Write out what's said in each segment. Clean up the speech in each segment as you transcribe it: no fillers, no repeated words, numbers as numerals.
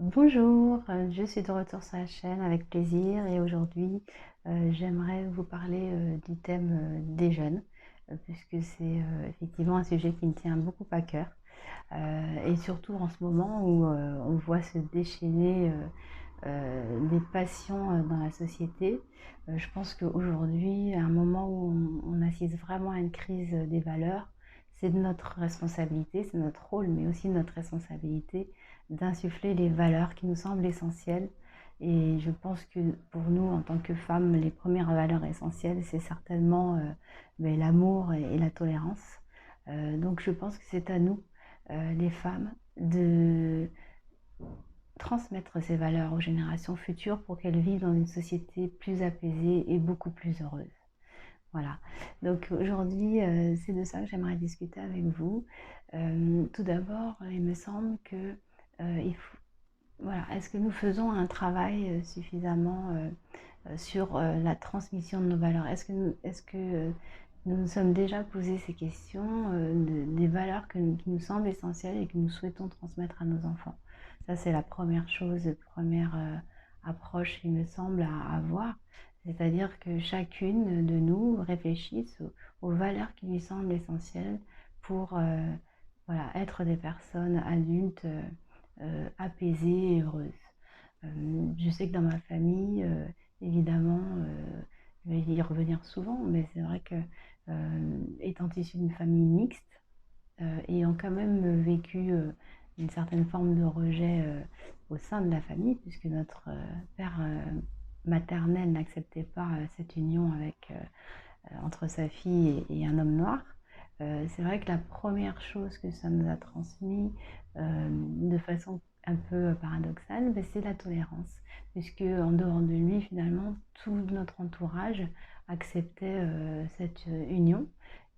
Bonjour, je suis de retour sur la chaîne avec plaisir et aujourd'hui, j'aimerais vous parler, du thème, des jeunes, puisque c'est, effectivement un sujet qui me tient beaucoup à cœur, et surtout en ce moment où, on voit se déchaîner, des passions, dans la société. Je pense qu'aujourd'hui, à un moment où on assiste vraiment à une crise, des valeurs, c'est de notre responsabilité, c'est notre rôle, mais aussi notre responsabilité d'insuffler les valeurs qui nous semblent essentielles. Et je pense que pour nous, en tant que femmes, les premières valeurs essentielles, c'est certainement l'amour et la tolérance. Donc je pense que c'est à nous, les femmes, de transmettre ces valeurs aux générations futures pour qu'elles vivent dans une société plus apaisée et beaucoup plus heureuse. Voilà. Donc aujourd'hui, c'est de ça que j'aimerais discuter avec vous. Tout d'abord, il me semble que il faut, voilà, est-ce que nous faisons un travail suffisamment sur la transmission de nos valeurs? Est-ce que nous nous sommes déjà posé ces questions des valeurs qui nous semblent essentielles et que nous souhaitons transmettre à nos enfants? Ça, c'est la première chose, la première approche, il me semble, à avoir. C'est-à-dire que chacune de nous réfléchisse aux valeurs qui lui semblent essentielles pour voilà, être des personnes adultes apaisée et heureuse. Je sais que dans ma famille, évidemment, je vais y revenir souvent, mais c'est vrai que, étant issue d'une famille mixte, ayant quand même vécu, une certaine forme de rejet, au sein de la famille puisque notre, père, maternel n'acceptait pas, cette union avec, entre sa fille et un homme noir. C'est vrai que la première chose que ça nous a transmis, de façon un peu paradoxale, c'est la tolérance. Puisque en dehors de lui, finalement, tout notre entourage acceptait, cette, union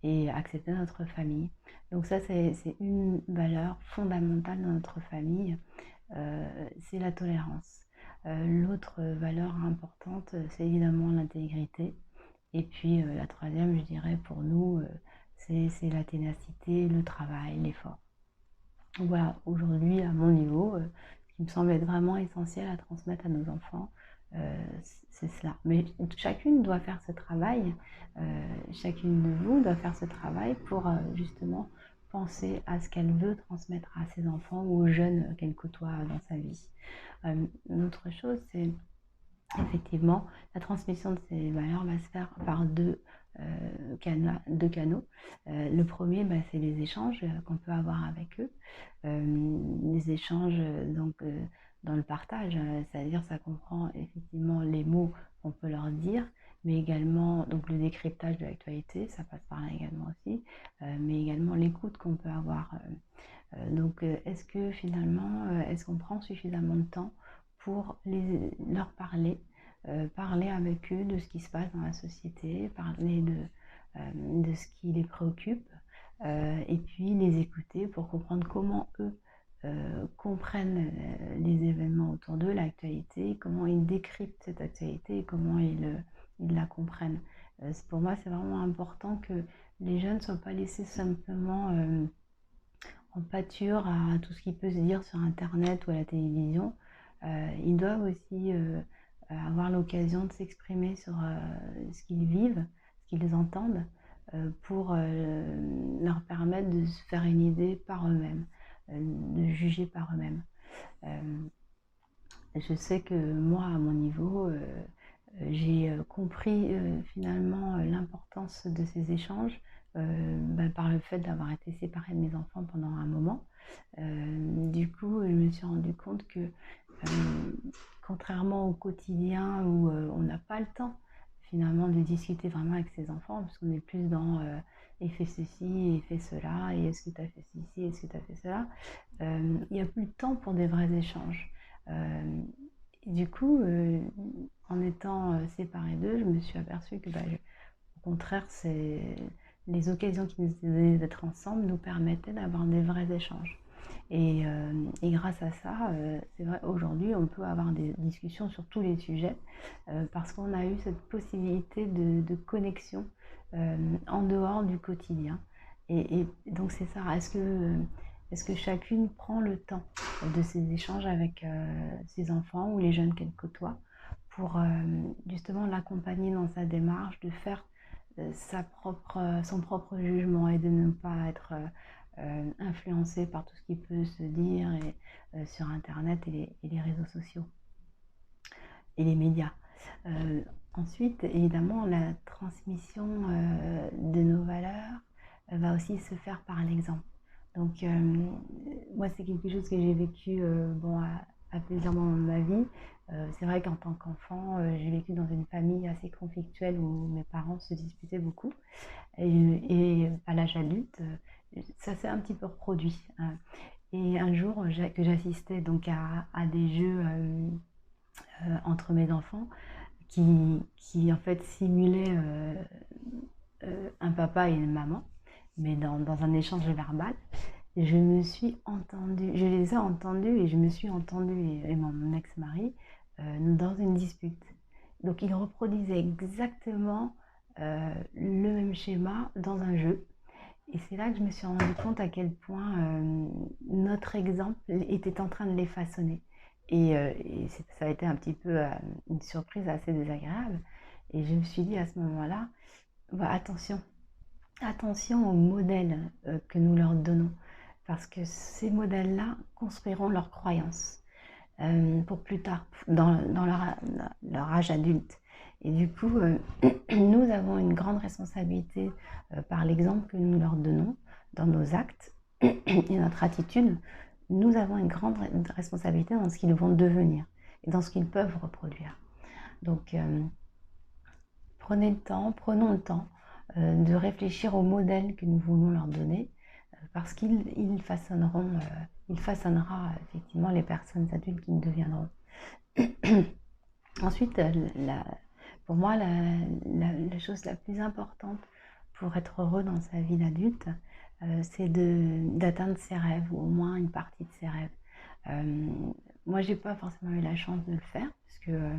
et acceptait notre famille. Donc ça, c'est une valeur fondamentale dans notre famille, heu, c'est la tolérance. L'autre valeur importante, c'est évidemment l'intégrité. Et puis, la troisième, je dirais pour nous, c'est la ténacité, le travail, l'effort. Donc voilà, aujourd'hui, à mon niveau, ce qui me semble être vraiment essentiel à transmettre à nos enfants, c'est cela. Mais chacune doit faire ce travail, chacune de vous doit faire ce travail pour, justement penser à ce qu'elle veut transmettre à ses enfants ou aux jeunes qu'elle côtoie dans sa vie. Une autre chose, c'est effectivement, la transmission de ces valeurs va se faire par deux canaux. Le premier, c'est les échanges qu'on peut avoir avec eux. Les échanges dans le partage, c'est-à-dire ça comprend effectivement les mots qu'on peut leur dire, mais également donc le décryptage de l'actualité, ça passe par là également aussi, mais également l'écoute qu'on peut avoir. Est-ce que finalement, est-ce qu'on prend suffisamment de temps pour leur parler, parler avec eux de ce qui se passe dans la société, parler de ce qui les préoccupe, et puis les écouter pour comprendre comment eux comprennent les événements autour d'eux, l'actualité, comment ils décryptent cette actualité et comment ils la comprennent. Pour moi, c'est vraiment important que les jeunes ne soient pas laissés simplement en pâture à tout ce qui peut se dire sur internet ou à la télévision. Ils doivent aussi, avoir l'occasion de s'exprimer sur, ce qu'ils vivent, ce qu'ils entendent, pour, leur permettre de se faire une idée par eux-mêmes, de juger par eux-mêmes. Hem, je sais que moi, à mon niveau, j'ai, compris, finalement, l'importance de ces échanges, par le fait d'avoir été séparée de mes enfants pendant un moment. Du coup, je me suis rendu compte que, contrairement au quotidien où, on n'a pas le temps finalement de discuter vraiment avec ses enfants, parce qu'on est plus dans, «Et fais ceci et fais cela et est-ce que tu as fait ceci, est-ce que tu as fait cela?» Il y a plus de temps pour des vrais échanges. Hem, du coup, en étant, séparée d'eux, je me suis aperçue que, au contraire, c'est les occasions qui nous étaient données d'être ensemble nous permettaient d'avoir des vrais échanges. Et grâce à ça, c'est vrai, aujourd'hui, on peut avoir des discussions sur tous les sujets, parce qu'on a eu cette possibilité de connexion, en dehors du quotidien. Et donc c'est ça. Est-ce que, est-ce que chacune prend le temps de ses échanges avec ses enfants ou les jeunes qu'elle côtoie pour justement l'accompagner dans sa démarche, de faire son propre jugement et de ne pas être influencé par tout ce qui peut se dire sur Internet et les réseaux sociaux et les médias. Euh, Ensuite, évidemment, la transmission de nos valeurs va aussi se faire par l'exemple. Donc, moi, c'est quelque chose que j'ai vécu à plusieurs moments de ma vie. C'est vrai qu'en tant qu'enfant, j'ai vécu dans une famille assez conflictuelle où mes parents se disputaient beaucoup. Et à l'âge adulte, ça s'est un petit peu reproduit, hein. Et un jour, que j'assistais donc à des jeux entre mes enfants qui en fait simulaient un papa et une maman, mais dans un échange verbal. Je les ai entendus et je me suis entendue et mon ex-mari dans une dispute. Donc ils reproduisaient exactement le même schéma dans un jeu. Et c'est là que je me suis rendu compte à quel point notre exemple était en train de les façonner. Ça a été un petit peu une surprise assez désagréable. Et je me suis dit à ce moment-là, bah, attention aux modèles que nous leur donnons. Parce que ces modèles-là construiront leurs croyances pour plus tard, dans leur âge adulte. Et du coup, nous avons une grande responsabilité par l'exemple que nous leur donnons dans nos actes et notre attitude. Nous avons une grande responsabilité dans ce qu'ils vont devenir et dans ce qu'ils peuvent reproduire. Donc, prenons le temps de réfléchir au modèle que nous voulons leur donner, parce qu'il façonnera effectivement les personnes adultes qui nous deviendront. Ensuite, pour moi, la chose la plus importante pour être heureux dans sa vie d'adulte, c'est d'atteindre ses rêves, ou au moins une partie de ses rêves. Moi, j'ai pas forcément eu la chance de le faire, parce que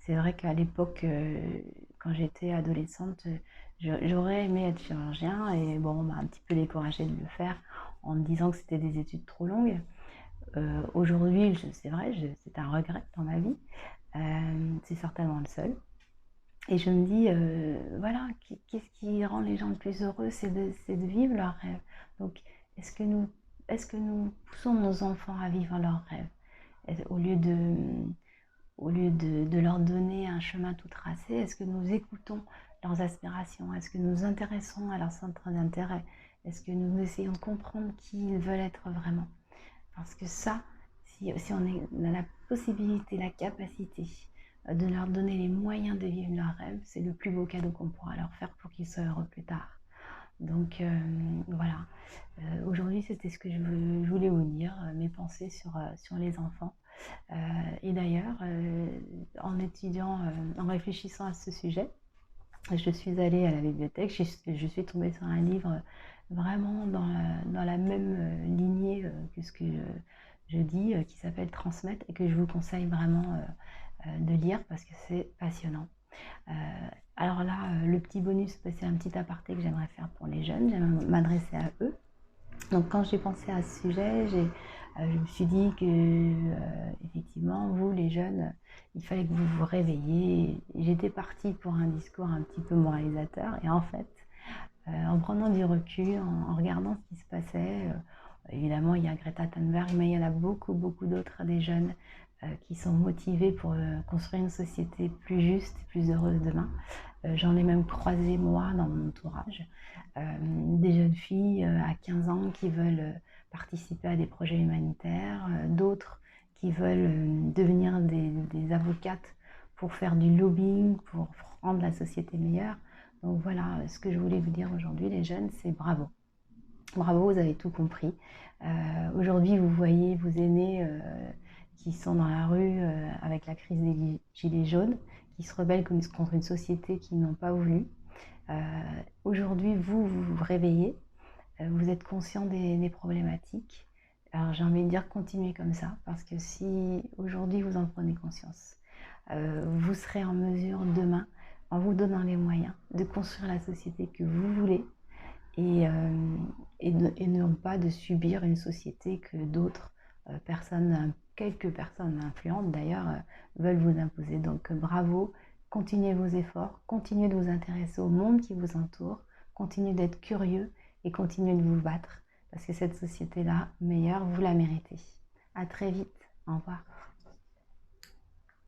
c'est vrai qu'à l'époque, quand j'étais adolescente, j'aurais aimé être chirurgien, et bon, on m'a un petit peu découragée de le faire en me disant que c'était des études trop longues. Aujourd'hui, c'est vrai, c'est un regret dans ma vie. C'est certainement le seul. Et je me dis, voilà, qu'est-ce qui rend les gens le plus heureux, c'est de vivre leurs rêves. Donc, est-ce que nous poussons nos enfants à vivre leurs rêves au lieu de leur donner un chemin tout tracé? Est-ce que nous écoutons leurs aspirations? Est-ce que nous nous intéressons à leurs centres d'intérêt? Est-ce que nous essayons de comprendre qui ils veulent être vraiment? Parce que ça, si on a la possibilité, la capacité de leur donner les moyens de vivre leurs rêves, c'est le plus beau cadeau qu'on pourra leur faire pour qu'ils soient heureux plus tard. Donc voilà, aujourd'hui c'était ce que je voulais vous dire, mes pensées sur les enfants. Et d'ailleurs, en réfléchissant à ce sujet, je suis allée à la bibliothèque, je suis tombée sur un livre vraiment dans la même lignée que ce que je dis, qui s'appelle Transmettre, et que je vous conseille vraiment de lire parce que c'est passionnant. Alors là, le petit bonus, c'est un petit aparté que j'aimerais faire pour les jeunes, j'aimerais m'adresser à eux. Donc quand j'ai pensé à ce sujet, je me suis dit que effectivement, vous les jeunes, il fallait que vous vous réveilliez. J'étais partie pour un discours un petit peu moralisateur, et en fait, en prenant du recul, en regardant ce qui se passait, évidemment il y a Greta Thunberg, mais il y en a beaucoup, beaucoup d'autres, des jeunes qui sont motivés pour construire une société plus juste et plus heureuse demain. J'en ai même croisé moi dans mon entourage, des jeunes filles à 15 ans qui veulent participer à des projets humanitaires, d'autres qui veulent devenir des avocates pour faire du lobbying, pour rendre la société meilleure. Donc voilà, ce que je voulais vous dire aujourd'hui, les jeunes, c'est bravo. Bravo, vous avez tout compris. Aujourd'hui, vous voyez vos aînés qui sont dans la rue avec la crise des gilets jaunes, qui se rebellent contre une société qu'ils n'ont pas voulu. Aujourd'hui, vous vous réveillez, vous êtes conscient des problématiques. Alors j'ai envie de dire continuez comme ça, parce que si aujourd'hui vous en prenez conscience, vous serez en mesure demain, en vous donnant les moyens, de construire la société que vous voulez, et non pas de subir une société que d'autres personnes, quelques personnes influentes d'ailleurs, veulent vous imposer. Donc bravo, continuez vos efforts, continuez de vous intéresser au monde qui vous entoure, continuez d'être curieux et continuez de vous battre parce que cette société-là, meilleure, vous la méritez. À très vite, au revoir.